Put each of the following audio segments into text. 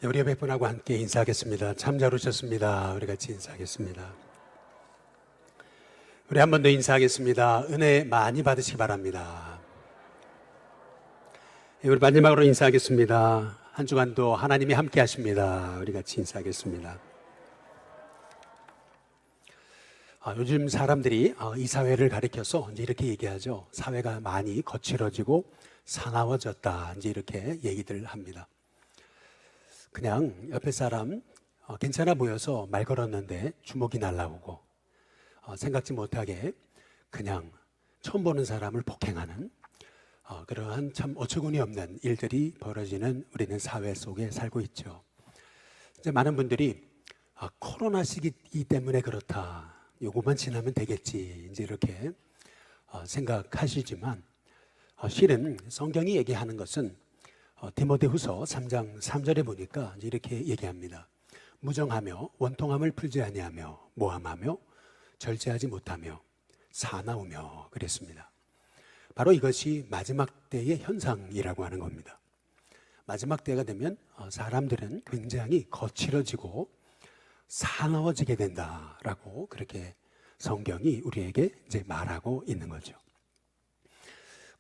우리 옆에 분하고 함께 인사하겠습니다. 참 잘 오셨습니다. 우리 같이 인사하겠습니다. 우리 한 번 더 인사하겠습니다. 은혜 많이 받으시기 바랍니다. 우리 마지막으로 인사하겠습니다. 한 주간도 하나님이 함께 하십니다. 우리 같이 인사하겠습니다. 요즘 사람들이 이 사회를 가리켜서 이제 이렇게 얘기하죠. 사회가 많이 거칠어지고 사나워졌다. 이제 이렇게 얘기들 합니다. 그냥 옆에 사람 괜찮아 보여서 말 걸었는데 주먹이 날라오고 생각지 못하게 그냥 처음 보는 사람을 폭행하는 그러한 참 어처구니 없는 일들이 벌어지는 우리는 사회 속에 살고 있죠. 이제 많은 분들이 코로나 시기 때문에 그렇다. 요것만 지나면 되겠지. 이제 이렇게 생각하시지만 실은 성경이 얘기하는 것은 디모데후서 3장 3절에 보니까 이렇게 얘기합니다. 무정하며 원통함을 풀지 아니하며 모함하며 절제하지 못하며 사나우며 그랬습니다. 바로 이것이 마지막 때의 현상이라고 하는 겁니다. 마지막 때가 되면 사람들은 굉장히 거칠어지고 사나워지게 된다라고 그렇게 성경이 우리에게 이제 말하고 있는 거죠.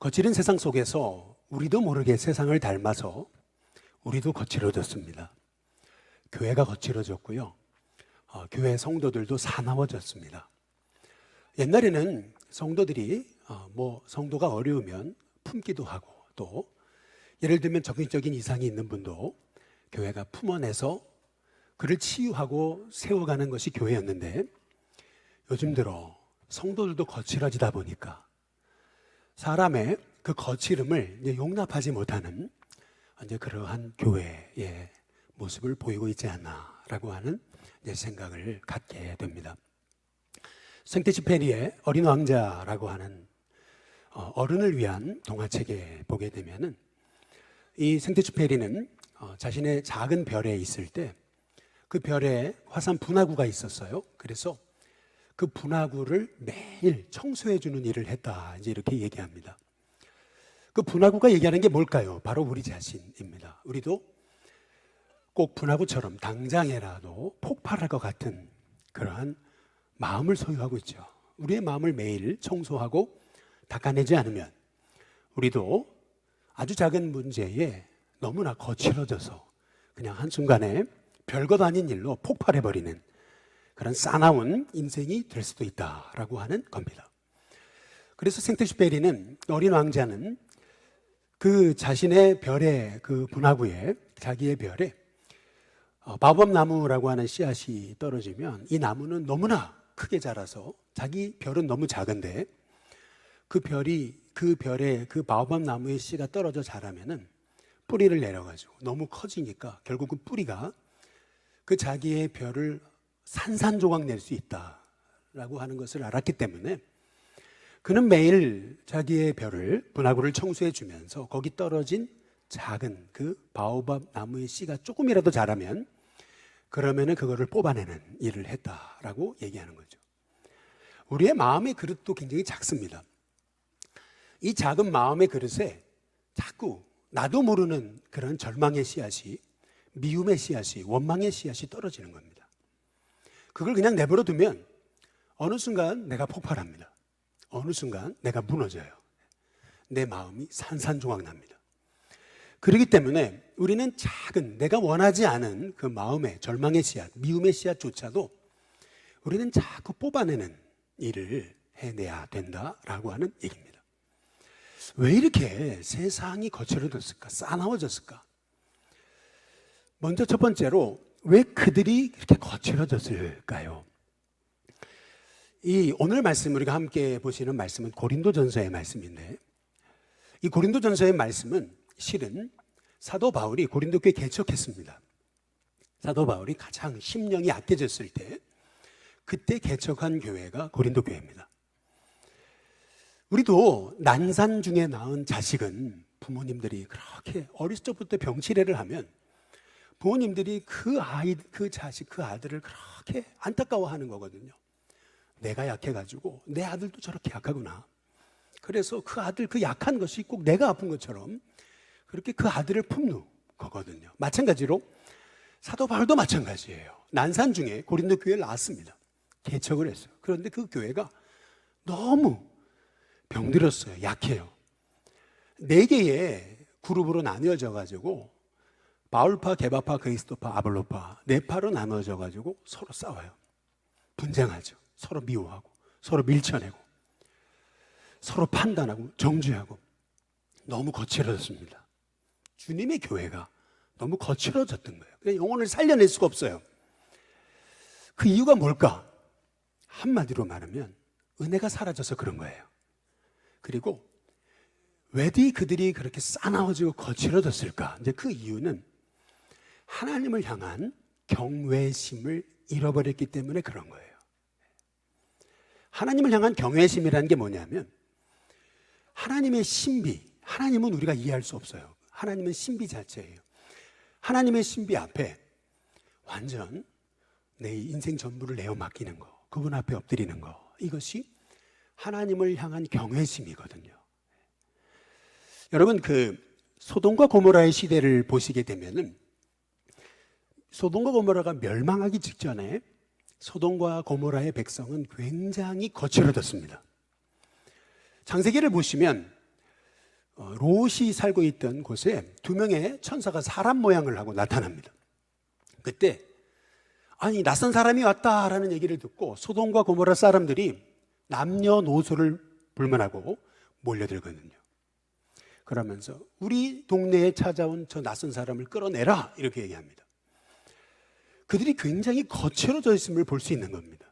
거칠은 세상 속에서 우리도 모르게 세상을 닮아서 우리도 거칠어졌습니다. 교회가 거칠어졌고요. 교회 성도들도 사나워졌습니다. 옛날에는 성도들이 성도가 어려우면 품기도 하고 또 예를 들면 정신적인 이상이 있는 분도 교회가 품어내서 그를 치유하고 세워가는 것이 교회였는데 요즘 들어 성도들도 거칠어지다 보니까 사람의 그 거칠음을 이제 용납하지 못하는 이제 그러한 교회의 모습을 보이고 있지 않나라고 하는 이제 생각을 갖게 됩니다. 생테쥐페리의 어린 왕자라고 하는 어른을 위한 동화책에 보게 되면은 이 생테쥐페리는 자신의 작은 별에 있을 때 그 별에 화산 분화구가 있었어요. 그래서 그 분화구를 매일 청소해 주는 일을 했다. 이제 이렇게 얘기합니다. 그 분화구가 얘기하는 게 뭘까요? 바로 우리 자신입니다. 우리도 꼭 분화구처럼 당장이라도 폭발할 것 같은 그러한 마음을 소유하고 있죠. 우리의 마음을 매일 청소하고 닦아내지 않으면 우리도 아주 작은 문제에 너무나 거칠어져서 그냥 한순간에 별것 아닌 일로 폭발해버리는 그런 싸나운 인생이 될 수도 있다라고 하는 겁니다. 그래서 생테쥐페리는 어린 왕자는 그 자신의 별의 그 분화구에 자기의 별에 바오밥나무라고 하는 씨앗이 떨어지면 이 나무는 너무나 크게 자라서 자기 별은 너무 작은데 그 별에 그 바오밥나무의 씨가 떨어져 자라면은 뿌리를 내려가지고 너무 커지니까 결국 그 뿌리가 그 자기의 별을 산산조각 낼 수 있다라고 하는 것을 알았기 때문에 그는 매일 자기의 별을 분화구를 청소해 주면서 거기 떨어진 작은 그 바오밥 나무의 씨가 조금이라도 자라면 그러면은 그거를 뽑아내는 일을 했다라고 얘기하는 거죠. 우리의 마음의 그릇도 굉장히 작습니다. 이 작은 마음의 그릇에 자꾸 나도 모르는 그런 절망의 씨앗이, 미움의 씨앗이, 원망의 씨앗이 떨어지는 겁니다. 그걸 그냥 내버려 두면 어느 순간 내가 폭발합니다. 어느 순간 내가 무너져요. 내 마음이 산산조각 납니다. 그렇기 때문에 우리는 작은 내가 원하지 않은 그 마음의 절망의 씨앗, 미움의 씨앗조차도 우리는 자꾸 뽑아내는 일을 해내야 된다라고 하는 얘기입니다. 왜 이렇게 세상이 거칠어졌을까? 싸나워졌을까? 먼저 첫 번째로 왜 그들이 이렇게 거칠어졌을까요? 이 오늘 말씀 우리가 함께 보시는 말씀은 고린도전서의 말씀인데 이 고린도전서의 말씀은 실은 사도 바울이 고린도 교회 개척했습니다. 사도 바울이 가장 심령이 약해졌을 때 그때 개척한 교회가 고린도 교회입니다. 우리도 난산 중에 낳은 자식은 부모님들이 그렇게 어렸을 적부터 병치레를 하면 부모님들이 그 자식, 그 아들을 그렇게 안타까워하는 거거든요. 내가 약해가지고 내 아들도 저렇게 약하구나. 그래서 그 아들 그 약한 것이 꼭 내가 아픈 것처럼 그렇게 그 아들을 품는 거거든요. 마찬가지로 사도 바울도 마찬가지예요. 난산 중에 고린도 교회를 나왔습니다. 개척을 했어요. 그런데 그 교회가 너무 병들었어요. 약해요. 4개의 그룹으로 나뉘어져 가지고 바울파, 게바파, 그리스도파, 아볼로파 4파로 나눠져 가지고 서로 싸워요. 분쟁하죠. 서로 미워하고 서로 밀쳐내고 서로 판단하고 정죄하고 너무 거칠어졌습니다. 주님의 교회가 너무 거칠어졌던 거예요. 그냥 영혼을 살려낼 수가 없어요. 그 이유가 뭘까? 한마디로 말하면 은혜가 사라져서 그런 거예요. 그리고 왜 그들이 그렇게 싸나워지고 거칠어졌을까? 이제 그 이유는 하나님을 향한 경외심을 잃어버렸기 때문에 그런 거예요. 하나님을 향한 경외심이라는 게 뭐냐면 하나님의 신비, 하나님은 우리가 이해할 수 없어요. 하나님은 신비 자체예요. 하나님의 신비 앞에 완전 내 인생 전부를 내어 맡기는 거, 그분 앞에 엎드리는 거, 이것이 하나님을 향한 경외심이거든요. 여러분, 그 소돔과 고모라의 시대를 보시게 되면은 소돔과 고모라가 멸망하기 직전에 소돔과 고모라의 백성은 굉장히 거칠어졌습니다. 창세기를 보시면 롯이 살고 있던 곳에 2명의 천사가 사람 모양을 하고 나타납니다. 그때 아니 낯선 사람이 왔다라는 얘기를 듣고 소돔과 고모라 사람들이 남녀노소를 불문하고 몰려들거든요. 그러면서 우리 동네에 찾아온 저 낯선 사람을 끌어내라 이렇게 얘기합니다. 그들이 굉장히 거칠어져 있음을 볼 수 있는 겁니다.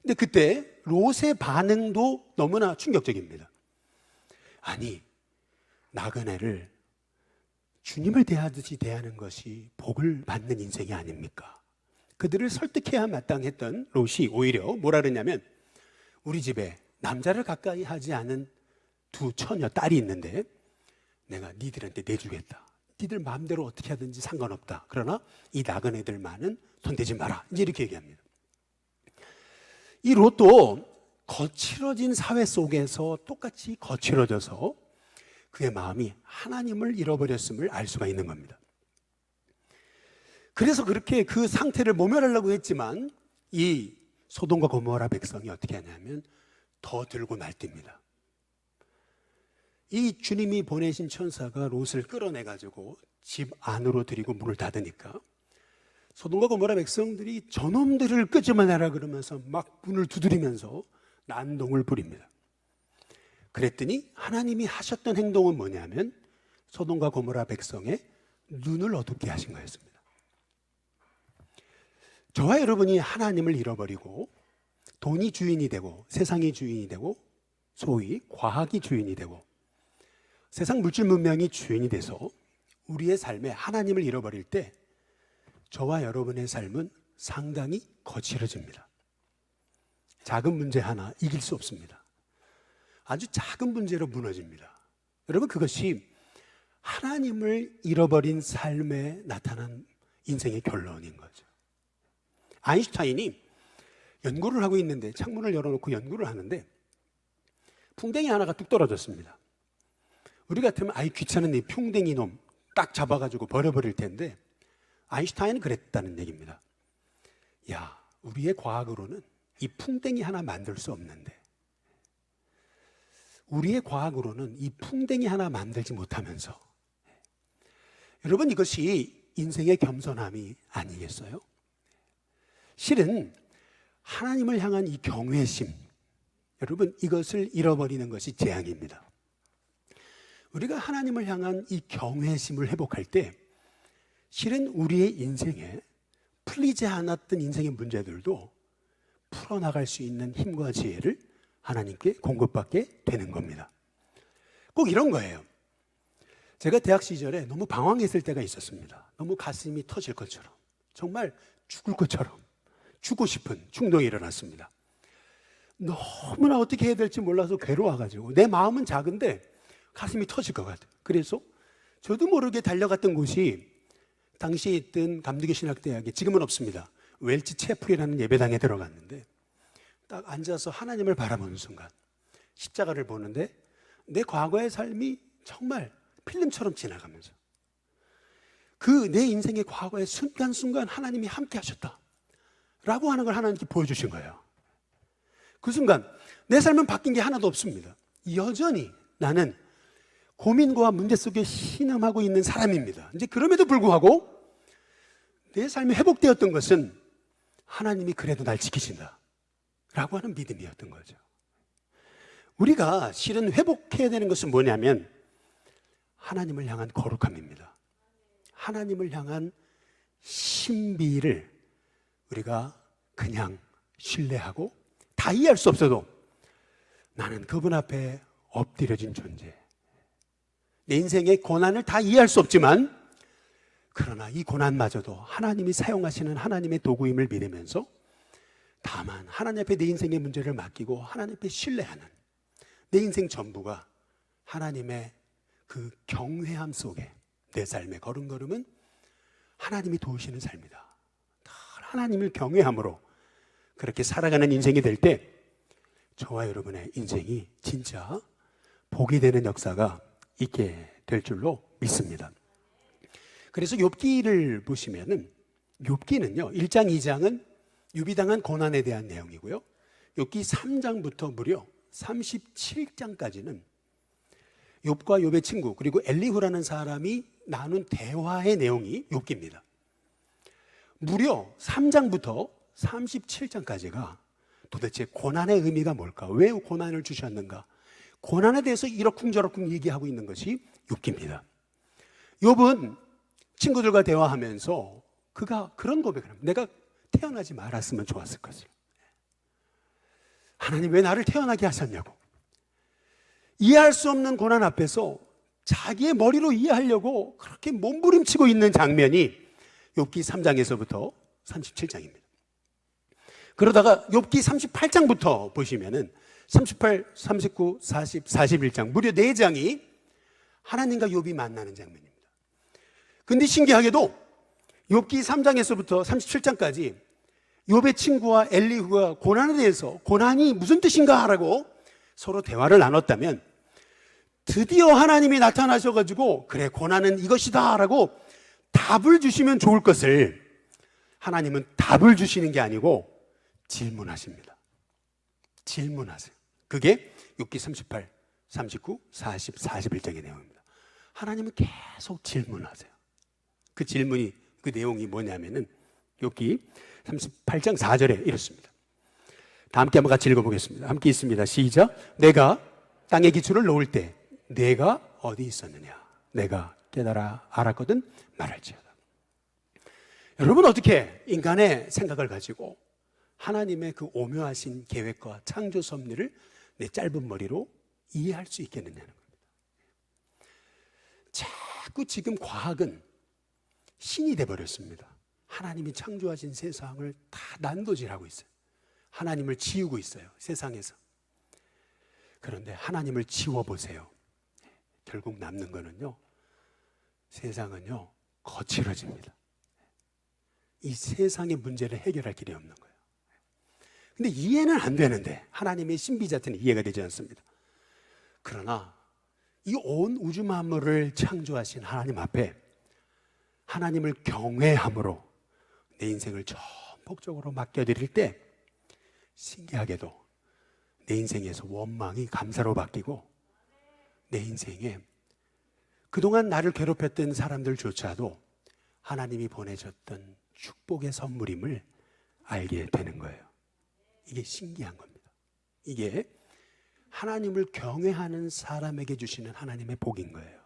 근데 그때 롯의 반응도 너무나 충격적입니다. 아니 나그네를 주님을 대하듯이 대하는 것이 복을 받는 인생이 아닙니까? 그들을 설득해야 마땅했던 롯이 오히려 뭐라 그러냐면 우리 집에 남자를 가까이 하지 않은 2 처녀 딸이 있는데 내가 니들한테 내주겠다. 니들 마음대로 어떻게 하든지 상관없다. 그러나 이 나그네들만은 손대지 마라. 이제 이렇게 얘기합니다. 이 롯도 거칠어진 사회 속에서 똑같이 거칠어져서 그의 마음이 하나님을 잃어버렸음을 알 수가 있는 겁니다. 그래서 그렇게 그 상태를 모면하려고 했지만 이 소돔과 고모라 백성이 어떻게 하냐면 더 들고 날뛰입니다. 이 주님이 보내신 천사가 롯을 끌어내가지고 집 안으로 들이고 문을 닫으니까 소돔과 고모라 백성들이 저놈들을 끄집어내라 그러면서 막 문을 두드리면서 난동을 부립니다. 그랬더니 하나님이 하셨던 행동은 뭐냐면 소돔과 고모라 백성의 눈을 어둡게 하신 거였습니다. 저와 여러분이 하나님을 잃어버리고 돈이 주인이 되고 세상이 주인이 되고 소위 과학이 주인이 되고 세상 물질 문명이 주인이 돼서 우리의 삶에 하나님을 잃어버릴 때 저와 여러분의 삶은 상당히 거칠어집니다. 작은 문제 하나 이길 수 없습니다. 아주 작은 문제로 무너집니다. 여러분 그것이 하나님을 잃어버린 삶에 나타난 인생의 결론인 거죠. 아인슈타인이 연구를 하고 있는데 창문을 열어놓고 연구를 하는데 풍뎅이 하나가 뚝 떨어졌습니다. 우리 같으면 아이 귀찮은 이 풍뎅이 놈 딱 잡아가지고 버려버릴 텐데 아인슈타인은 그랬다는 얘기입니다. 야, 우리의 과학으로는 이 풍뎅이 하나 만들 수 없는데 우리의 과학으로는 이 풍뎅이 하나 만들지 못하면서 여러분 이것이 인생의 겸손함이 아니겠어요? 실은 하나님을 향한 이 경외심 여러분 이것을 잃어버리는 것이 재앙입니다. 우리가 하나님을 향한 이 경외심을 회복할 때 실은 우리의 인생에 풀리지 않았던 인생의 문제들도 풀어나갈 수 있는 힘과 지혜를 하나님께 공급받게 되는 겁니다. 꼭 이런 거예요. 제가 대학 시절에 너무 방황했을 때가 있었습니다. 너무 가슴이 터질 것처럼 정말 죽을 것처럼 죽고 싶은 충동이 일어났습니다. 너무나 어떻게 해야 될지 몰라서 괴로워가지고 내 마음은 작은데 가슴이 터질 것 같아요. 그래서 저도 모르게 달려갔던 곳이 당시에 있던 감리교 신학대학에 지금은 없습니다. 웰치 채플이라는 예배당에 들어갔는데 딱 앉아서 하나님을 바라보는 순간 십자가를 보는데 내 과거의 삶이 정말 필름처럼 지나가면서 그 내 인생의 과거의 순간순간 하나님이 함께 하셨다 라고 하는 걸 하나님께 보여주신 거예요. 그 순간 내 삶은 바뀐 게 하나도 없습니다. 여전히 나는 고민과 문제 속에 신음하고 있는 사람입니다. 이제 그럼에도 불구하고 내 삶이 회복되었던 것은 하나님이 그래도 날 지키신다 라고 하는 믿음이었던 거죠. 우리가 실은 회복해야 되는 것은 뭐냐면 하나님을 향한 거룩함입니다. 하나님을 향한 신비를 우리가 그냥 신뢰하고 다 이해할 수 없어도 나는 그분 앞에 엎드려진 존재, 내 인생의 고난을 다 이해할 수 없지만 그러나 이 고난마저도 하나님이 사용하시는 하나님의 도구임을 믿으면서 다만 하나님 앞에 내 인생의 문제를 맡기고 하나님 앞에 신뢰하는 내 인생 전부가 하나님의 그 경외함 속에 내 삶의 걸음걸음은 하나님이 도우시는 삶이다. 하나님을 경외함으로 그렇게 살아가는 인생이 될 때 저와 여러분의 인생이 진짜 복이 되는 역사가 있게 될 줄로 믿습니다. 그래서 욥기를 보시면은 욥기는요 1장 2장은 욥이 당한 고난에 대한 내용이고요, 욥기 3장부터 무려 37장까지는 욥과 욥의 친구 그리고 엘리후라는 사람이 나눈 대화의 내용이 욥기입니다. 무려 3장부터 37장까지가 도대체 고난의 의미가 뭘까? 왜 고난을 주셨는가? 고난에 대해서 이러쿵저러쿵 얘기하고 있는 것이 욥기입니다. 욥은 친구들과 대화하면서 그가 그런 고백을 합니다. 내가 태어나지 말았으면 좋았을 것을. 하나님 왜 나를 태어나게 하셨냐고. 이해할 수 없는 고난 앞에서 자기의 머리로 이해하려고 그렇게 몸부림치고 있는 장면이 욥기 3장에서부터 37장입니다. 그러다가 욥기 38장부터 보시면은 38, 39, 40, 41장 무려 4장이 하나님과 욥이 만나는 장면입니다. 근데 신기하게도 욥기 3장에서부터 37장까지 욥의 친구와 엘리후가 고난에 대해서 고난이 무슨 뜻인가 라고 서로 대화를 나눴다면 드디어 하나님이 나타나셔가지고 그래 고난은 이것이다 라고 답을 주시면 좋을 것을 하나님은 답을 주시는 게 아니고 질문하십니다. 질문하세요. 그게 욥기 38, 39, 40, 41장의 내용입니다. 하나님은 계속 질문하세요. 그 질문이 그 내용이 뭐냐면은 욥기 38장 4절에 이렇습니다. 다 함께 한번 같이 읽어보겠습니다. 함께 있습니다. 시작. 내가 땅의 기초를 놓을 때 내가 어디 있었느냐? 내가 깨달아 알았거든 말할지어다. 여러분 어떻게 인간의 생각을 가지고 하나님의 그 오묘하신 계획과 창조 섭리를 내 짧은 머리로 이해할 수 있겠느냐는 겁니다. 자꾸 지금 과학은 신이 돼버렸습니다. 하나님이 창조하신 세상을 다 난도질하고 있어요. 하나님을 지우고 있어요, 세상에서. 그런데 하나님을 지워보세요. 결국 남는 거는요, 세상은요, 거칠어집니다. 이 세상의 문제를 해결할 길이 없는 거예요. 근데 이해는 안 되는데, 하나님의 신비 자체는 이해가 되지 않습니다. 그러나 이 온 우주 만물을 창조하신 하나님 앞에 하나님을 경외함으로 내 인생을 전폭적으로 맡겨드릴 때 신기하게도 내 인생에서 원망이 감사로 바뀌고 내 인생에 그동안 나를 괴롭혔던 사람들조차도 하나님이 보내셨던 축복의 선물임을 알게 되는 거예요. 이게 신기한 겁니다. 이게 하나님을 경외하는 사람에게 주시는 하나님의 복인 거예요.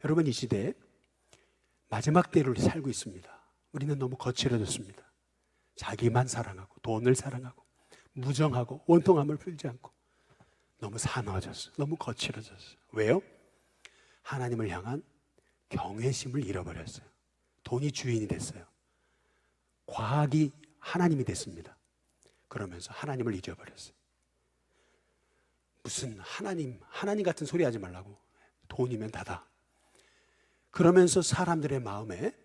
여러분 이 시대에 마지막 때를 살고 있습니다. 우리는 너무 거칠어졌습니다. 자기만 사랑하고 돈을 사랑하고 무정하고 원통함을 풀지 않고 너무 사나워졌어요. 너무 거칠어졌어요. 왜요? 하나님을 향한 경외심을 잃어버렸어요. 돈이 주인이 됐어요. 과학이 하나님이 됐습니다. 그러면서 하나님을 잊어버렸어요. 무슨 하나님 같은 소리 하지 말라고. 돈이면 다다. 그러면서 사람들의 마음에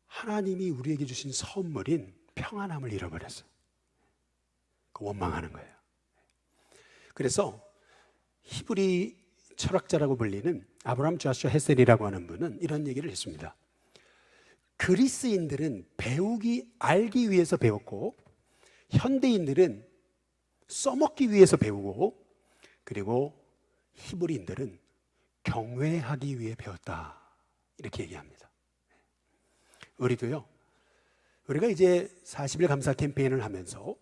하나님이 우리에게 주신 선물인 평안함을 잃어버렸어요. 원망하는 거예요. 그래서 히브리 철학자라고 불리는 아브라함 조슈아 헤셀이라고 하는 분은 이런 얘기를 했습니다. 그리스인들은 알기 위해서 배웠고 현대인들은 써먹기 위해서 배우고, 그리고 히브리인들은 경외하기 위해 배웠다, 이렇게 얘기합니다. 우리도요, 우리가 이제 40일 감사 캠페인을 하면서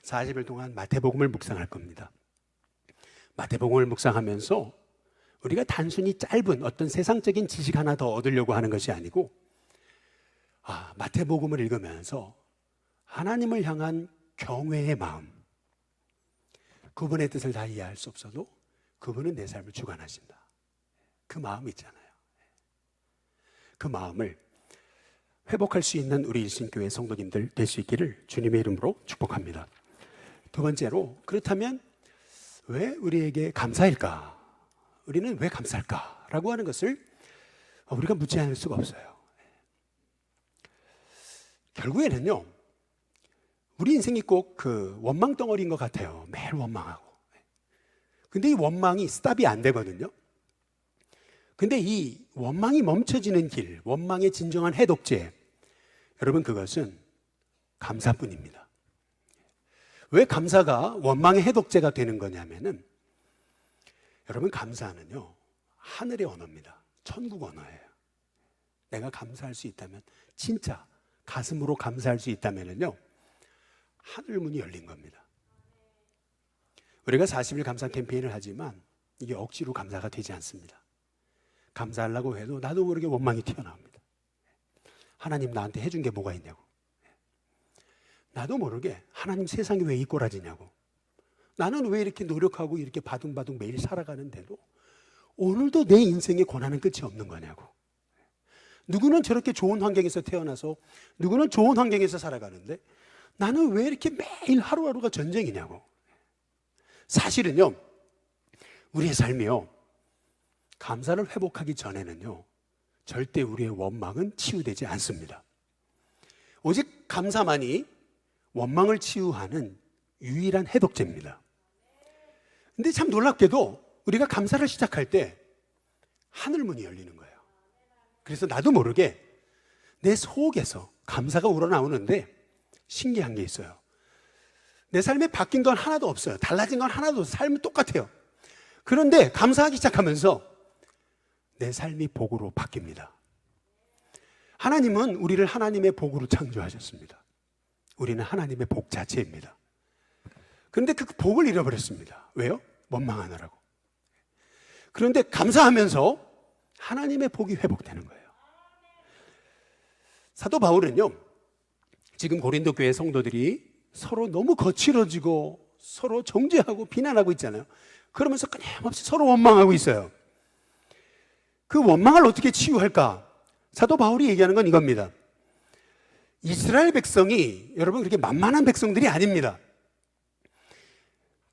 40일 동안 마태복음을 묵상할 겁니다. 마태복음을 묵상하면서 우리가 단순히 짧은 어떤 세상적인 지식 하나 더 얻으려고 하는 것이 아니고, 마태복음을 읽으면서 하나님을 향한 경외의 마음, 그분의 뜻을 다 이해할 수 없어도 그분은 내 삶을 주관하신다, 그 마음 있잖아요. 그 마음을 회복할 수 있는 우리 일신교회 성도님들 될 수 있기를 주님의 이름으로 축복합니다. 두 번째로, 그렇다면 왜 우리에게 감사일까? 우리는 왜 감사할까? 라고 하는 것을 우리가 묻지 않을 수가 없어요. 결국에는요, 우리 인생이 꼭 그 원망 덩어리인 것 같아요. 매일 원망하고. 근데 이 원망이 스탑이 안 되거든요. 근데 이 원망이 멈춰지는 길, 원망의 진정한 해독제, 여러분, 그것은 감사뿐입니다. 왜 감사가 원망의 해독제가 되는 거냐면은, 여러분, 감사는요, 하늘의 언어입니다. 천국 언어예요. 내가 감사할 수 있다면, 진짜 가슴으로 감사할 수 있다면은요, 하늘 문이 열린 겁니다. 우리가 40일 감사 캠페인을 하지만 이게 억지로 감사가 되지 않습니다. 감사하려고 해도 나도 모르게 원망이 튀어나옵니다. 하나님 나한테 해준 게 뭐가 있냐고. 나도 모르게 하나님 세상이 왜 이 꼬라지냐고. 나는 왜 이렇게 노력하고 이렇게 바둥바둥 매일 살아가는데도 오늘도 내 인생의 고난은 끝이 없는 거냐고. 누구는 저렇게 좋은 환경에서 태어나서 누구는 좋은 환경에서 살아가는데 나는 왜 이렇게 매일 하루하루가 전쟁이냐고. 사실은요, 우리의 삶이요, 감사를 회복하기 전에는요, 절대 우리의 원망은 치유되지 않습니다. 오직 감사만이 원망을 치유하는 유일한 해독제입니다. 근데 참 놀랍게도 우리가 감사를 시작할 때 하늘문이 열리는 거예요. 그래서 나도 모르게 내 속에서 감사가 우러나오는데 신기한 게 있어요. 내 삶에 바뀐 건 하나도 없어요. 달라진 건 하나도 없어요. 삶은 똑같아요. 그런데 감사하기 시작하면서 내 삶이 복으로 바뀝니다. 하나님은 우리를 하나님의 복으로 창조하셨습니다. 우리는 하나님의 복 자체입니다. 그런데 그 복을 잃어버렸습니다. 왜요? 원망하느라고. 그런데 감사하면서 하나님의 복이 회복되는 거예요. 사도 바울은요, 지금 고린도 교회 성도들이 서로 너무 거칠어지고 서로 정죄하고 비난하고 있잖아요. 그러면서 끊임없이 서로 원망하고 있어요. 그 원망을 어떻게 치유할까? 사도 바울이 얘기하는 건 이겁니다. 이스라엘 백성이 여러분 그렇게 만만한 백성들이 아닙니다.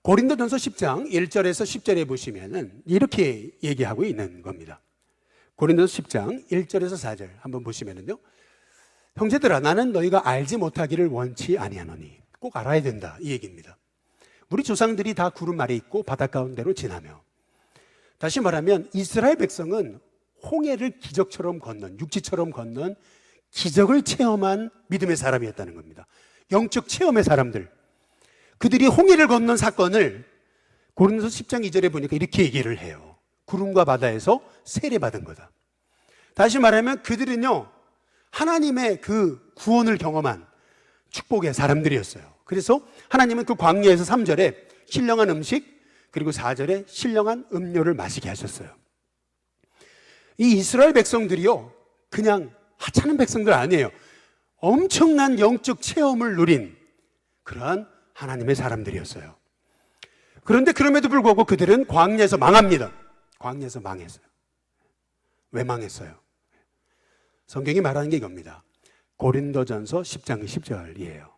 고린도전서 10장 1절에서 10절에 보시면은 이렇게 얘기하고 있는 겁니다. 고린도전서 10장 1절에서 4절 한번 보시면은요, 형제들아, 나는 너희가 알지 못하기를 원치 아니하노니. 꼭 알아야 된다, 이 얘기입니다. 우리 조상들이 다 구름 아래 있고 바닷 가운데로 지나며, 다시 말하면 이스라엘 백성은 홍해를 기적처럼 건넌, 육지처럼 건넌 기적을 체험한 믿음의 사람이었다는 겁니다. 영적 체험의 사람들. 그들이 홍해를 건넌 사건을 고린도서 10장 2절에 보니까 이렇게 얘기를 해요. 구름과 바다에서 세례받은 거다. 다시 말하면 그들은요, 하나님의 그 구원을 경험한 축복의 사람들이었어요. 그래서 하나님은 그 광야에서 3절에 신령한 음식, 그리고 4절에 신령한 음료를 마시게 하셨어요. 이 이스라엘 백성들이요, 그냥 하찮은 백성들 아니에요. 엄청난 영적 체험을 누린 그러한 하나님의 사람들이었어요. 그런데 그럼에도 불구하고 그들은 광야에서 망합니다. 광야에서 망했어요. 왜 망했어요? 성경이 말하는 게 이겁니다. 고린도전서 10장 10절이에요.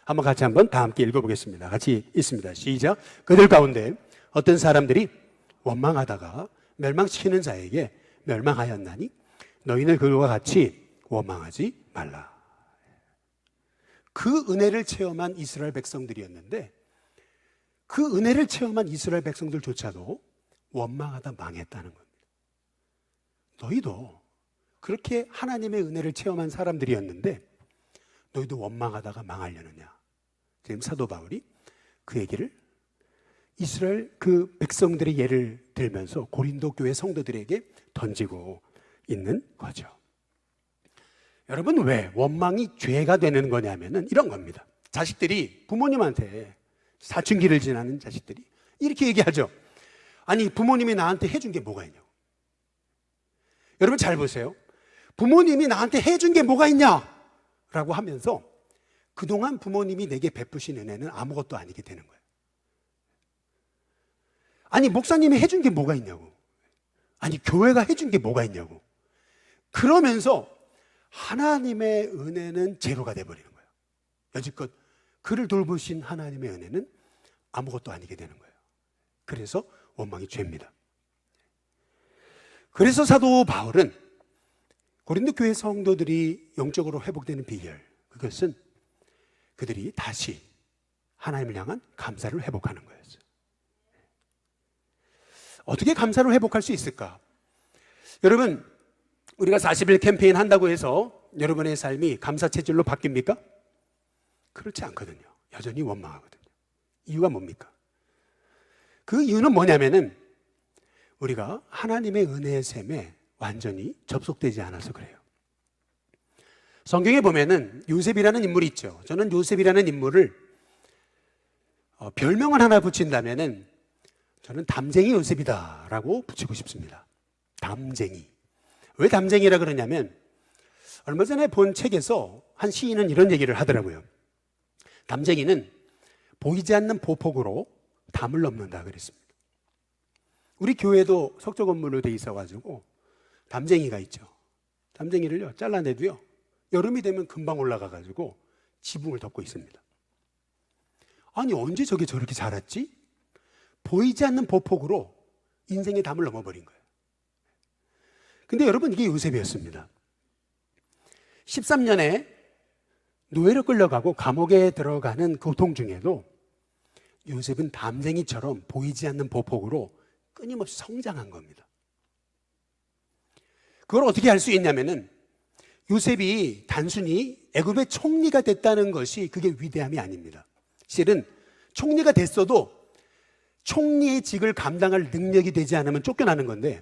한번 같이 한번 다 함께 읽어보겠습니다. 같이 읽습니다. 시작. 그들 가운데 어떤 사람들이 원망하다가 멸망시키는 자에게 멸망하였나니 너희는 그들과 같이 원망하지 말라. 그 은혜를 체험한 이스라엘 백성들이었는데 그 은혜를 체험한 이스라엘 백성들조차도 원망하다 망했다는 겁니다. 너희도 그렇게 하나님의 은혜를 체험한 사람들이었는데 너희도 원망하다가 망하려느냐. 지금 사도 바울이 그 얘기를 이스라엘 그 백성들의 예를 들면서 고린도 교회 성도들에게 던지고 있는 거죠. 여러분, 왜 원망이 죄가 되는 거냐면은 이런 겁니다. 자식들이 부모님한테 사춘기를 지나는 자식들이 이렇게 얘기하죠. 아니, 부모님이 나한테 해준 게 뭐가 있냐고. 여러분 잘 보세요. 부모님이 나한테 해준 게 뭐가 있냐라고 하면서 그동안 부모님이 내게 베푸신 은혜는 아무것도 아니게 되는 거예요. 아니, 목사님이 해준 게 뭐가 있냐고. 아니, 교회가 해준 게 뭐가 있냐고. 그러면서 하나님의 은혜는 제로가 돼버리는 거예요. 여지껏 그를 돌보신 하나님의 은혜는 아무것도 아니게 되는 거예요. 그래서 원망이 죄입니다. 그래서 사도 바울은 고린도 교회 성도들이 영적으로 회복되는 비결, 그것은 그들이 다시 하나님을 향한 감사를 회복하는 거였어요. 어떻게 감사를 회복할 수 있을까? 여러분, 우리가 40일 캠페인 한다고 해서 여러분의 삶이 감사 체질로 바뀝니까? 그렇지 않거든요. 여전히 원망하거든요. 이유가 뭡니까? 그 이유는 뭐냐면은 우리가 하나님의 은혜의 셈에 완전히 접속되지 않아서 그래요. 성경에 보면은 요셉이라는 인물이 있죠. 저는 요셉이라는 인물을 별명을 하나 붙인다면은 저는 담쟁이 요셉이다라고 붙이고 싶습니다. 담쟁이. 왜 담쟁이라 그러냐면 얼마 전에 본 책에서 한 시인은 이런 얘기를 하더라고요. 담쟁이는 보이지 않는 보폭으로 담을 넘는다 그랬습니다. 우리 교회도 석조 건물로 돼 있어가지고 담쟁이가 있죠. 담쟁이를요 잘라내도요 여름이 되면 금방 올라가가지고 지붕을 덮고 있습니다. 아니, 언제 저게 저렇게 자랐지? 보이지 않는 보폭으로 인생의 담을 넘어버린 거예요. 근데 여러분, 이게 요셉이었습니다. 13년에 노예로 끌려가고 감옥에 들어가는 고통 중에도 요셉은 담쟁이처럼 보이지 않는 보폭으로 끊임없이 성장한 겁니다. 그걸 어떻게 할 수 있냐면은 요셉이 단순히 애굽의 총리가 됐다는 것이 그게 위대함이 아닙니다. 실은 총리가 됐어도 총리의 직을 감당할 능력이 되지 않으면 쫓겨나는 건데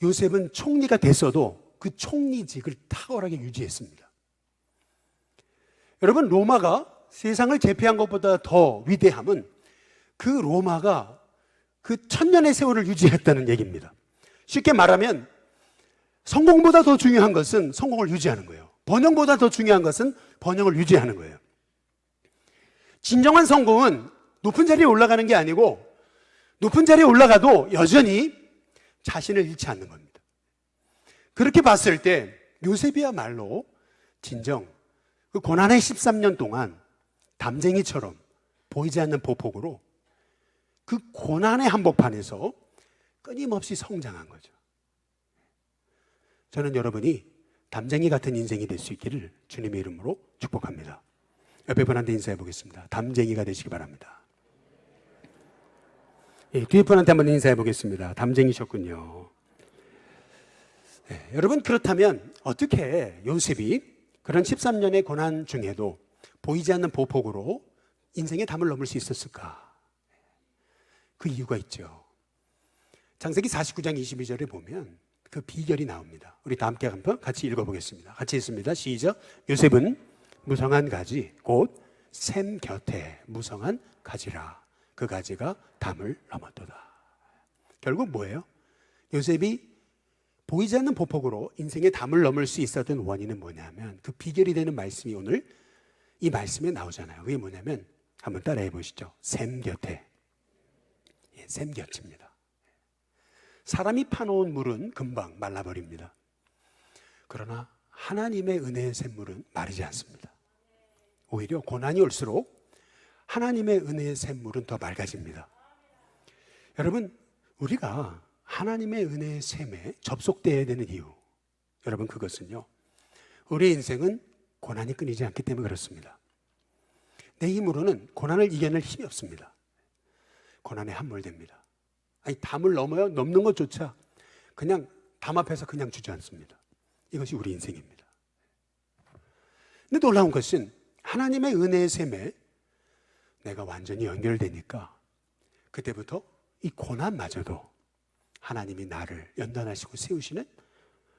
요셉은 총리가 됐어도 그 총리직을 탁월하게 유지했습니다. 여러분, 로마가 세상을 제패한 것보다 더 위대함은 그 로마가 그 1000년의 세월을 유지했다는 얘기입니다. 쉽게 말하면 성공보다 더 중요한 것은 성공을 유지하는 거예요. 번영보다 더 중요한 것은 번영을 유지하는 거예요. 진정한 성공은 높은 자리에 올라가는 게 아니고 높은 자리에 올라가도 여전히 자신을 잃지 않는 겁니다. 그렇게 봤을 때 요셉이야말로 진정 그 고난의 13년 동안 담쟁이처럼 보이지 않는 보폭으로 그 고난의 한복판에서 끊임없이 성장한 거죠. 저는 여러분이 담쟁이 같은 인생이 될 수 있기를 주님의 이름으로 축복합니다. 옆에 분한테 인사해 보겠습니다. 담쟁이가 되시기 바랍니다. 예, 뒤에 분한테 한번 인사해 보겠습니다. 담쟁이셨군요. 예, 여러분, 그렇다면 어떻게 요셉이 그런 13년의 고난 중에도 보이지 않는 보폭으로 인생의 담을 넘을 수 있었을까? 그 이유가 있죠. 창세기 49장 22절에 보면 그 비결이 나옵니다. 우리 다 함께 한번 같이 읽어보겠습니다. 같이 읽습니다. 시작. 요셉은 무성한 가지 곧 샘 곁에 무성한 가지라. 그 가지가 담을 넘었도다. 결국 뭐예요? 요셉이 보이지 않는 보폭으로 인생의 담을 넘을 수 있었던 원인은 뭐냐면 그 비결이 되는 말씀이 오늘 이 말씀에 나오잖아요. 그게 뭐냐면 한번 따라해 보시죠. 샘 곁에. 예, 샘 곁입니다. 사람이 파놓은 물은 금방 말라버립니다. 그러나 하나님의 은혜의 샘물은 마르지 않습니다. 오히려 고난이 올수록 하나님의 은혜의 샘물은 더 맑아집니다. 여러분, 우리가 하나님의 은혜의 샘에 접속되어야 되는 이유, 여러분, 그것은요, 우리의 인생은 고난이 끊이지 않기 때문에 그렇습니다. 내 힘으로는 고난을 이겨낼 힘이 없습니다. 고난에 함몰됩니다. 아니 담을 넘어요. 넘는 것조차 그냥 담 앞에서 그냥 주저앉습니다. 이것이 우리 인생입니다. 근데 놀라운 것은 하나님의 은혜의 셈에 내가 완전히 연결되니까 그때부터 이 고난마저도 하나님이 나를 연단하시고 세우시는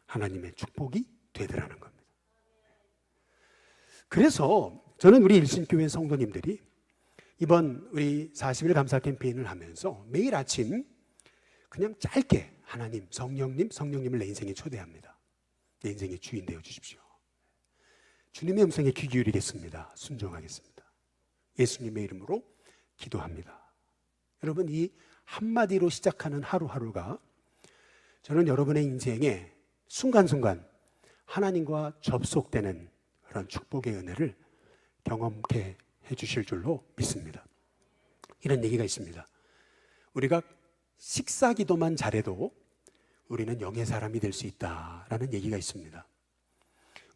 하나님의 축복이 되더라는 겁니다. 그래서 저는 우리 일신교회 성도님들이 이번 우리 40일 감사 캠페인을 하면서 매일 아침 그냥 짧게 하나님, 성령님을 내 인생에 초대합니다. 내 인생의 주인 되어 주십시오. 주님의 음성에 귀 기울이겠습니다. 순종하겠습니다. 예수님의 이름으로 기도합니다. 여러분, 이 한마디로 시작하는 하루하루가 저는 여러분의 인생에 순간순간 하나님과 접속되는 그런 축복의 은혜를 경험케 해주실 줄로 믿습니다. 이런 얘기가 있습니다. 우리가 식사 기도만 잘해도 우리는 영의 사람이 될 수 있다라는 얘기가 있습니다.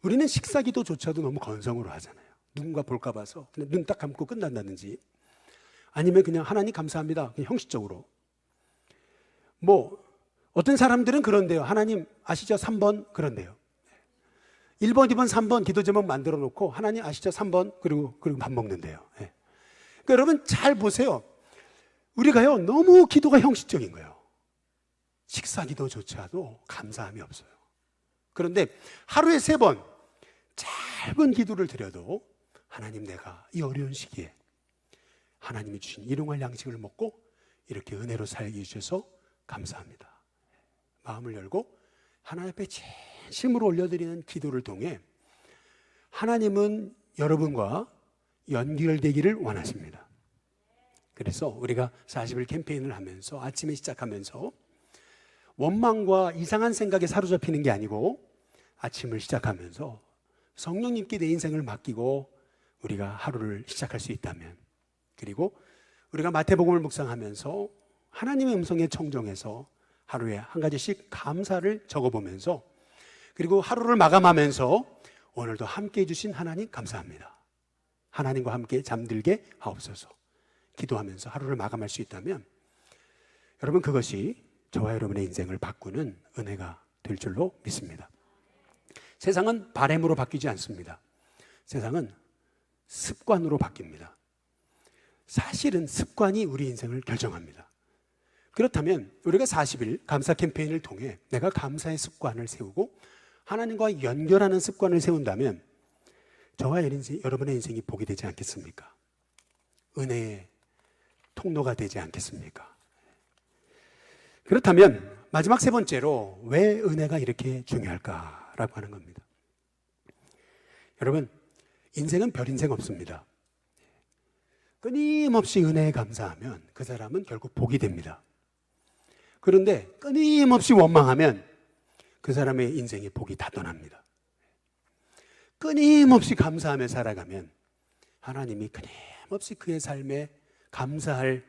우리는 식사 기도조차도 너무 건성으로 하잖아요. 누군가 볼까 봐서 그냥 눈 딱 감고 끝난다든지, 아니면 그냥 하나님 감사합니다, 그냥 형식적으로. 뭐 어떤 사람들은 그런데요. 하나님 아시죠? 3번 그런데요. 1번, 2번, 3번 기도 제목 만들어 놓고 하나님 아시죠? 3번 그리고 밥 먹는데요. 네. 그러니까 여러분 잘 보세요. 우리가요 너무 기도가 형식적인 거예요. 식사 기도조차도 감사함이 없어요. 그런데 하루에 3번 짧은 기도를 드려도 하나님, 내가 이 어려운 시기에 하나님이 주신 일용할 양식을 먹고 이렇게 은혜로 살게 해주셔서 감사합니다. 마음을 열고 하나님 앞에 진심으로 올려드리는 기도를 통해 하나님은 여러분과 연결되기를 원하십니다. 그래서 우리가 40일 캠페인을 하면서 아침에 시작하면서 원망과 이상한 생각에 사로잡히는 게 아니고, 아침을 시작하면서 성령님께 내 인생을 맡기고 우리가 하루를 시작할 수 있다면, 그리고 우리가 마태복음을 묵상하면서 하나님의 음성에 청정해서 하루에 한 가지씩 감사를 적어보면서, 그리고 하루를 마감하면서 오늘도 함께 해주신 하나님 감사합니다, 하나님과 함께 잠들게 하옵소서 기도하면서 하루를 마감할 수 있다면, 여러분 그것이 저와 여러분의 인생을 바꾸는 은혜가 될 줄로 믿습니다. 세상은 바램으로 바뀌지 않습니다. 세상은 습관으로 바뀝니다. 사실은 습관이 우리 인생을 결정합니다. 그렇다면 우리가 40일 감사 캠페인을 통해 내가 감사의 습관을 세우고 하나님과 연결하는 습관을 세운다면 저와 여러분의 인생이 복이 되지 않겠습니까? 은혜의 통로가 되지 않겠습니까? 그렇다면 마지막 3번째로 왜 은혜가 이렇게 중요할까라고 하는 겁니다. 여러분, 인생은 별 인생 없습니다. 끊임없이 은혜에 감사하면 그 사람은 결국 복이 됩니다. 그런데 끊임없이 원망하면 그 사람의 인생의 복이 다 떠납니다. 끊임없이 감사하며 살아가면 하나님이 끊임없이 그의 삶에 감사할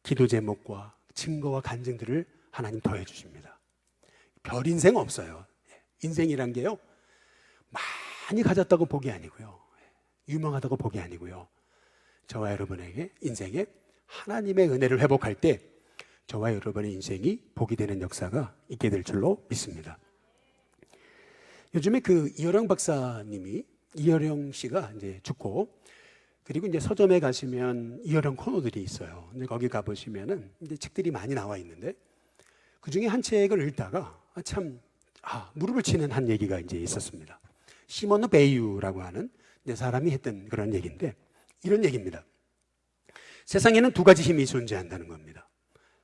기도 제목과 증거와 간증들을 하나님 더해 주십니다. 별 인생 없어요. 인생이란 게요, 많이 가졌다고 복이 아니고요, 유명하다고 복이 아니고요, 저와 여러분에게 인생에 하나님의 은혜를 회복할 때 저와 여러분의 인생이 복이 되는 역사가 있게 될 줄로 믿습니다. 요즘에 그 이어령 박사님이, 이어령 씨가 이제 죽고, 그리고 이제 서점에 가시면 이어령 코너들이 있어요. 근데 거기 가보시면은 이제 책들이 많이 나와 있는데, 그 중에 한 책을 읽다가 무릎을 치는 한 얘기가 이제 있었습니다. 시몬 베이유라고 하는 이제 사람이 했던 그런 얘기인데, 이런 얘기입니다. 세상에는 2가지 힘이 존재한다는 겁니다.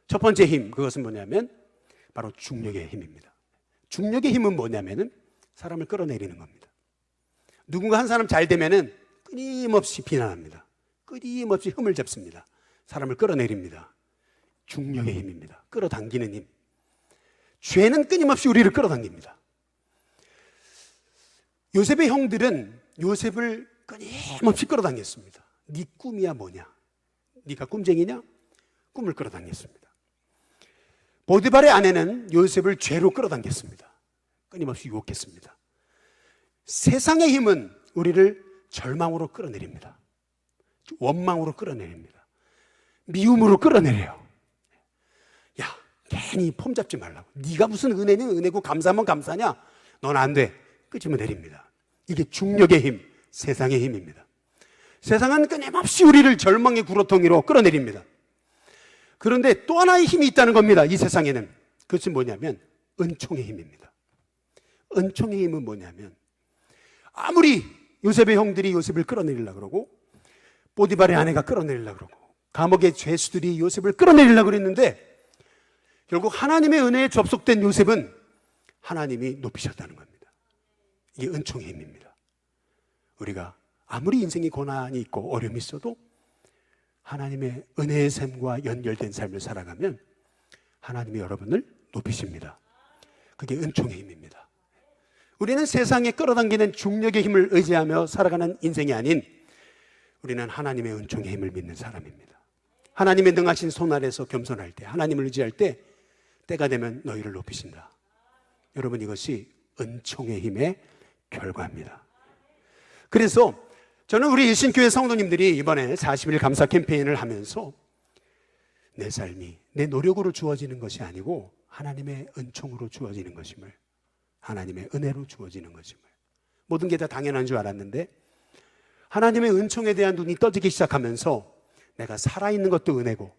첫 번째 힘, 그것은 뭐냐면 바로 중력의 힘입니다. 중력의 힘은 뭐냐면은 사람을 끌어내리는 겁니다. 누군가 한 사람 잘 되면은 끊임없이 비난합니다. 끊임없이 흠을 잡습니다. 사람을 끌어내립니다. 중력의 힘입니다. 끌어당기는 힘. 죄는 끊임없이 우리를 끌어당깁니다. 요셉의 형들은 요셉을 끊임없이 끌어당겼습니다. 네 꿈이야 뭐냐? 네가 꿈쟁이냐? 꿈을 끌어당겼습니다. 보디발의 아내는 요셉을 죄로 끌어당겼습니다. 끊임없이 유혹했습니다. 세상의 힘은 우리를 절망으로 끌어내립니다. 원망으로 끌어내립니다. 미움으로 끌어내려요. 야, 괜히 폼 잡지 말라고. 네가 무슨 은혜는 은혜고 감사하면 감사냐? 넌 안 돼. 끄집어 내립니다. 이게 중력의 힘, 세상의 힘입니다. 세상은 끊임없이 우리를 절망의 구렁텅이로 끌어내립니다. 그런데 또 하나의 힘이 있다는 겁니다. 이 세상에는. 그것은 뭐냐면 은총의 힘입니다. 은총의 힘은 뭐냐면 아무리 요셉의 형들이 요셉을 끌어내리려고 그러고 보디발의 아내가 끌어내리려고 그러고 감옥의 죄수들이 요셉을 끌어내리려고 그랬는데 결국 하나님의 은혜에 접속된 요셉은 하나님이 높이셨다는 겁니다. 이게 은총의 힘입니다. 우리가 아무리 인생에 고난이 있고 어려움이 있어도 하나님의 은혜의 샘과 연결된 삶을 살아가면 하나님이 여러분을 높이십니다. 그게 은총의 힘입니다. 우리는 세상에 끌어당기는 중력의 힘을 의지하며 살아가는 인생이 아닌 우리는 하나님의 은총의 힘을 믿는 사람입니다. 하나님의 능하신 손 아래서 겸손할 때, 하나님을 의지할 때 때가 되면 너희를 높이신다. 여러분, 이것이 은총의 힘의 결과입니다. 그래서 저는 우리 일신교회 성도님들이 이번에 40일 감사 캠페인을 하면서 내 삶이 내 노력으로 주어지는 것이 아니고 하나님의 은총으로 주어지는 것임을, 하나님의 은혜로 주어지는 것임을, 모든 게 다 당연한 줄 알았는데 하나님의 은총에 대한 눈이 떠지기 시작하면서 내가 살아있는 것도 은혜고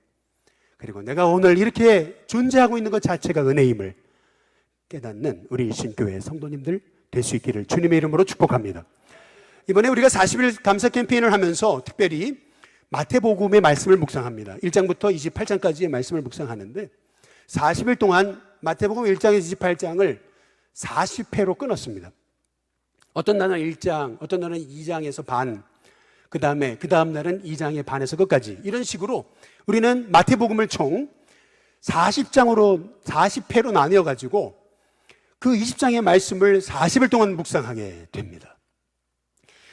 그리고 내가 오늘 이렇게 존재하고 있는 것 자체가 은혜임을 깨닫는 우리 일신교회 성도님들 될 수 있기를 주님의 이름으로 축복합니다. 이번에 우리가 40일 감사 캠페인을 하면서 특별히 마태복음의 말씀을 묵상합니다. 1장부터 28장까지의 말씀을 묵상하는데 40일 동안 마태복음 1장에서 28장을 40회로 끊었습니다. 어떤 날은 1장, 어떤 날은 2장에서 반, 그 다음 날은 2장의 반에서 끝까지 이런 식으로 우리는 마태복음을 총 40회로 나뉘어가지고 그 20장의 말씀을 40일 동안 묵상하게 됩니다.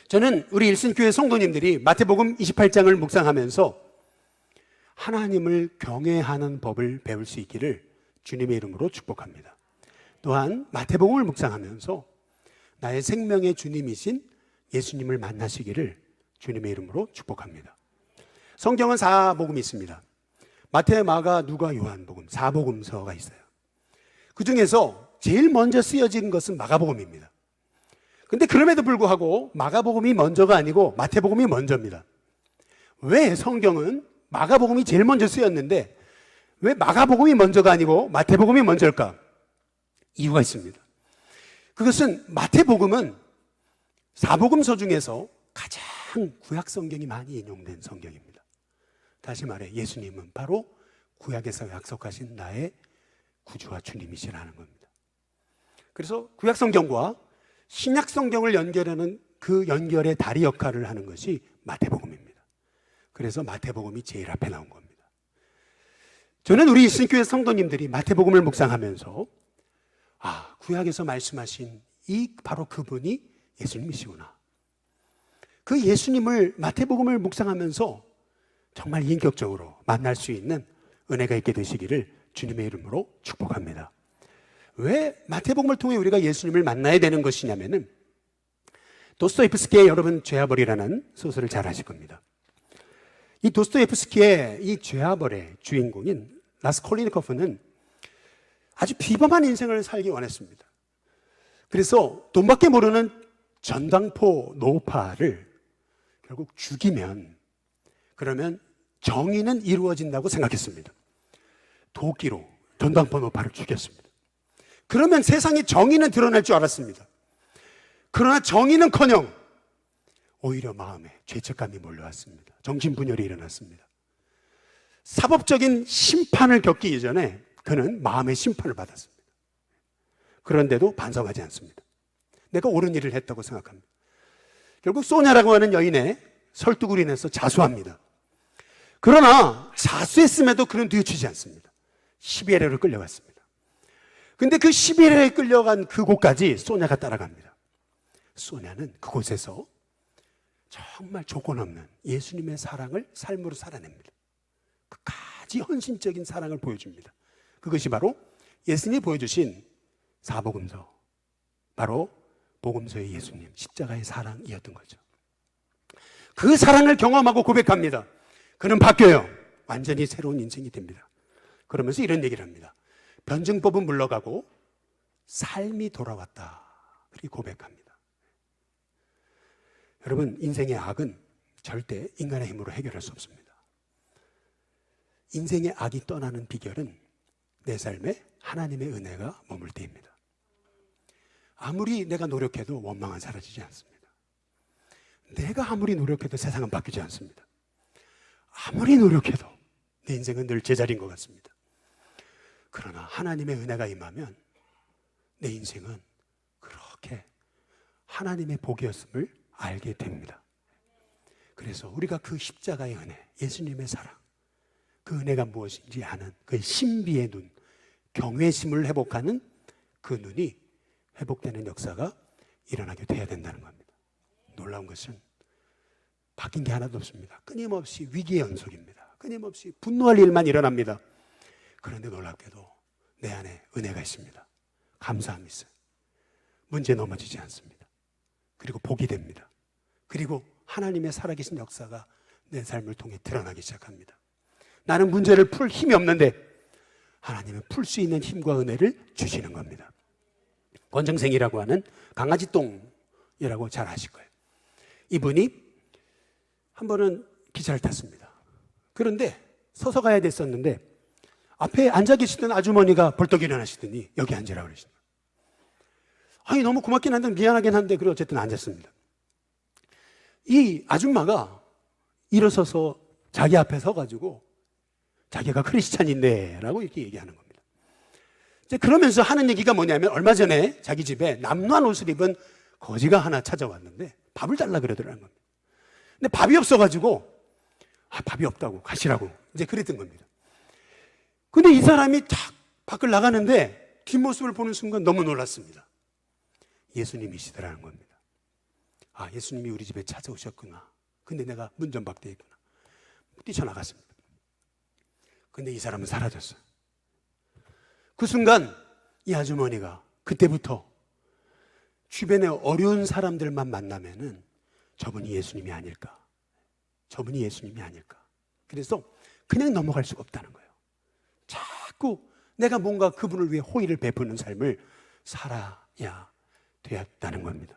저는 우리 일신교회 성도님들이 마태복음 28장을 묵상하면서 하나님을 경외하는 법을 배울 수 있기를 주님의 이름으로 축복합니다. 또한 마태복음을 묵상하면서 나의 생명의 주님이신 예수님을 만나시기를 주님의 이름으로 축복합니다. 성경은 4복음이 있습니다. 마태, 마가, 누가, 요한복음 4복음서가 있어요. 그 중에서 제일 먼저 쓰여진 것은 마가복음입니다. 근데 그럼에도 불구하고 마가복음이 먼저가 아니고 마태복음이 먼저입니다. 왜 성경은 마가복음이 제일 먼저 쓰였는데 왜 마가복음이 먼저가 아니고 마태복음이 먼저일까? 이유가 있습니다. 그것은 마태복음은 4복음서 중에서 가장 구약 성경이 많이 인용된 성경입니다. 다시 말해 예수님은 바로 구약에서 약속하신 나의 구주와 주님이시라는 겁니다. 그래서 구약 성경과 신약 성경을 연결하는 그 연결의 다리 역할을 하는 것이 마태복음입니다. 그래서 마태복음이 제일 앞에 나온 겁니다. 저는 우리 일신교회 성도님들이 마태복음을 묵상하면서 구약에서 말씀하신 바로 그분이 예수님이시구나. 그 예수님을 마태복음을 묵상하면서 정말 인격적으로 만날 수 있는 은혜가 있게 되시기를 주님의 이름으로 축복합니다. 왜 마태복음을 통해 우리가 예수님을 만나야 되는 것이냐면은 도스토옙스키의 여러분 죄와벌이라는 소설을 잘 아실 겁니다. 이 도스토옙스키의 이 죄와벌의 주인공인 라스콜리니코프는 아주 비범한 인생을 살기 원했습니다. 그래서 돈밖에 모르는 전당포 노파를 결국 죽이면 그러면 정의는 이루어진다고 생각했습니다. 도끼로 전당포 노파를 죽였습니다. 그러면 세상에 정의는 드러날 줄 알았습니다. 그러나 정의는커녕 오히려 마음에 죄책감이 몰려왔습니다. 정신분열이 일어났습니다. 사법적인 심판을 겪기 이전에 그는 마음의 심판을 받았습니다. 그런데도 반성하지 않습니다. 내가 옳은 일을 했다고 생각합니다. 결국 소냐라고 하는 여인의 설득을 인해서 자수합니다. 그러나 자수했음에도 그는 뉘우치지 않습니다. 시베리아로 끌려갔습니다. 근데 그 시베리아에 끌려간 그곳까지 소냐가 따라갑니다. 소냐는 그곳에서 정말 조건 없는 예수님의 사랑을 삶으로 살아냅니다. 끝까지 헌신적인 사랑을 보여줍니다. 그것이 바로 예수님이 보여주신 사복음서, 바로 복음서의 예수님, 십자가의 사랑이었던 거죠. 그 사랑을 경험하고 고백합니다. 그는 바뀌어요. 완전히 새로운 인생이 됩니다. 그러면서 이런 얘기를 합니다. 변증법은 물러가고 삶이 돌아왔다. 그렇게 고백합니다. 여러분, 인생의 악은 절대 인간의 힘으로 해결할 수 없습니다. 인생의 악이 떠나는 비결은 내 삶에 하나님의 은혜가 머물 때입니다. 아무리 내가 노력해도 원망은 사라지지 않습니다. 내가 아무리 노력해도 세상은 바뀌지 않습니다. 아무리 노력해도 내 인생은 늘 제자리인 것 같습니다. 그러나 하나님의 은혜가 임하면 내 인생은 그렇게 하나님의 복이었음을 알게 됩니다. 그래서 우리가 그 십자가의 은혜, 예수님의 사랑, 그 은혜가 무엇인지 아는 그 신비의 눈, 경외심을 회복하는 그 눈이 회복되는 역사가 일어나게 돼야 된다는 겁니다. 놀라운 것은 바뀐 게 하나도 없습니다. 끊임없이 위기의 연속입니다. 끊임없이 분노할 일만 일어납니다. 그런데 놀랍게도 내 안에 은혜가 있습니다. 감사함이 있어요. 문제 넘어지지 않습니다. 그리고 복이 됩니다. 그리고 하나님의 살아계신 역사가 내 삶을 통해 드러나기 시작합니다. 나는 문제를 풀 힘이 없는데 하나님은 풀 수 있는 힘과 은혜를 주시는 겁니다. 권정생이라고 하는 강아지똥이라고 잘 아실 거예요. 이분이 한 번은 기차를 탔습니다. 그런데 서서 가야 됐었는데 앞에 앉아 계시던 아주머니가 벌떡 일어나시더니 여기 앉으라고 그러시는 거예요. 아니, 너무 고맙긴 한데 미안하긴 한데 그래 어쨌든 앉았습니다. 이 아줌마가 일어서서 자기 앞에 서가지고 자기가 크리스찬인데 라고 이렇게 얘기하는 겁니다. 이제 그러면서 하는 얘기가 뭐냐면 얼마 전에 자기 집에 남루한 옷을 입은 거지가 하나 찾아왔는데 밥을 달라 그러더라는 겁니다. 근데 밥이 없어가지고 밥이 없다고 가시라고 이제 그랬던 겁니다. 근데 이 사람이 탁 밖을 나가는데 뒷모습을 보는 순간 너무 놀랐습니다. 예수님이시더라는 겁니다. 아, 예수님이 우리 집에 찾아오셨구나. 근데 내가 문전박대에 있구나. 뛰쳐나갔습니다. 근데 이 사람은 사라졌어요. 그 순간 이 아주머니가 그때부터 주변에 어려운 사람들만 만나면은 저분이 예수님이 아닐까. 저분이 예수님이 아닐까. 그래서 그냥 넘어갈 수가 없다는 거예요. 자꾸 내가 뭔가 그분을 위해 호의를 베푸는 삶을 살아야 되었다는 겁니다.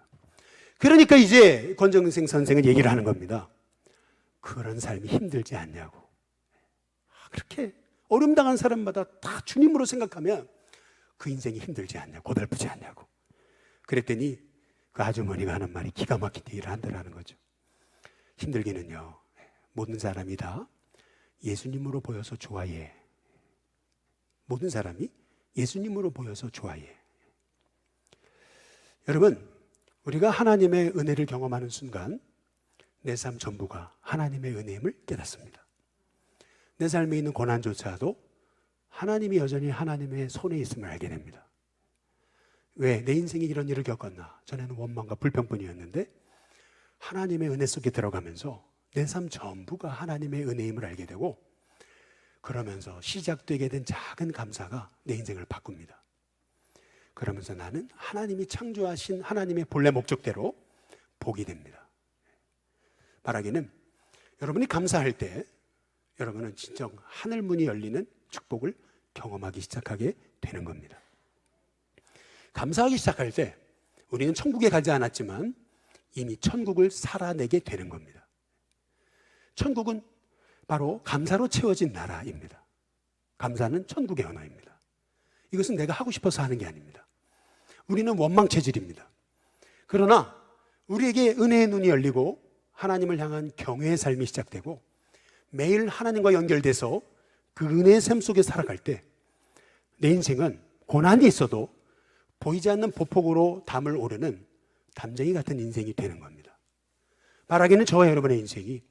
그러니까 이제 권정생 선생은 얘기를 하는 겁니다. 그런 삶이 힘들지 않냐고. 그렇게 어려움 당한 사람마다 다 주님으로 생각하면 그 인생이 힘들지 않냐고, 고달프지 않냐고. 그랬더니 그 아주머니가 하는 말이 기가 막히게 일을 한다는 거죠. 힘들기는요, 모든 사람이 다 예수님으로 보여서 좋아해. 모든 사람이 예수님으로 보여서 좋아해. 여러분, 우리가 하나님의 은혜를 경험하는 순간 내 삶 전부가 하나님의 은혜임을 깨닫습니다. 내 삶에 있는 고난조차도 하나님이 여전히 하나님의 손에 있음을 알게 됩니다. 왜? 내 인생에 이런 일을 겪었나? 전에는 원망과 불평뿐이었는데 하나님의 은혜 속에 들어가면서 내 삶 전부가 하나님의 은혜임을 알게 되고, 그러면서 시작되게 된 작은 감사가 내 인생을 바꿉니다. 그러면서 나는 하나님이 창조하신 하나님의 본래 목적대로 복이 됩니다. 말하기는 여러분이 감사할 때 여러분은 진정 하늘문이 열리는 축복을 경험하기 시작하게 되는 겁니다. 감사하기 시작할 때 우리는 천국에 가지 않았지만 이미 천국을 살아내게 되는 겁니다. 천국은 바로 감사로 채워진 나라입니다. 감사는 천국의 언어입니다. 이것은 내가 하고 싶어서 하는 게 아닙니다. 우리는 원망 체질입니다. 그러나 우리에게 은혜의 눈이 열리고 하나님을 향한 경외의 삶이 시작되고 매일 하나님과 연결돼서 그 은혜의 삶 속에 살아갈 때 내 인생은 고난이 있어도 보이지 않는 보폭으로 담을 오르는 담쟁이 같은 인생이 되는 겁니다. 말하기는 저와 여러분의 인생이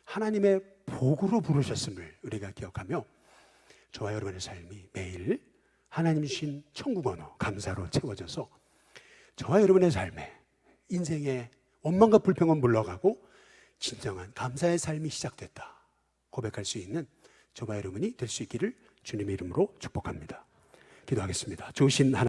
하나님의 복으로 부르셨음을 우리가 기억하며 저와 여러분의 삶이 매일 하나님 주신 천국 언어 감사로 채워져서 저와 여러분의 삶에 인생의 원망과 불평은 물러가고 진정한 감사의 삶이 시작됐다 고백할 수 있는 저와 여러분이 될 수 있기를 주님의 이름으로 축복합니다. 기도하겠습니다. 좋으신 하나님,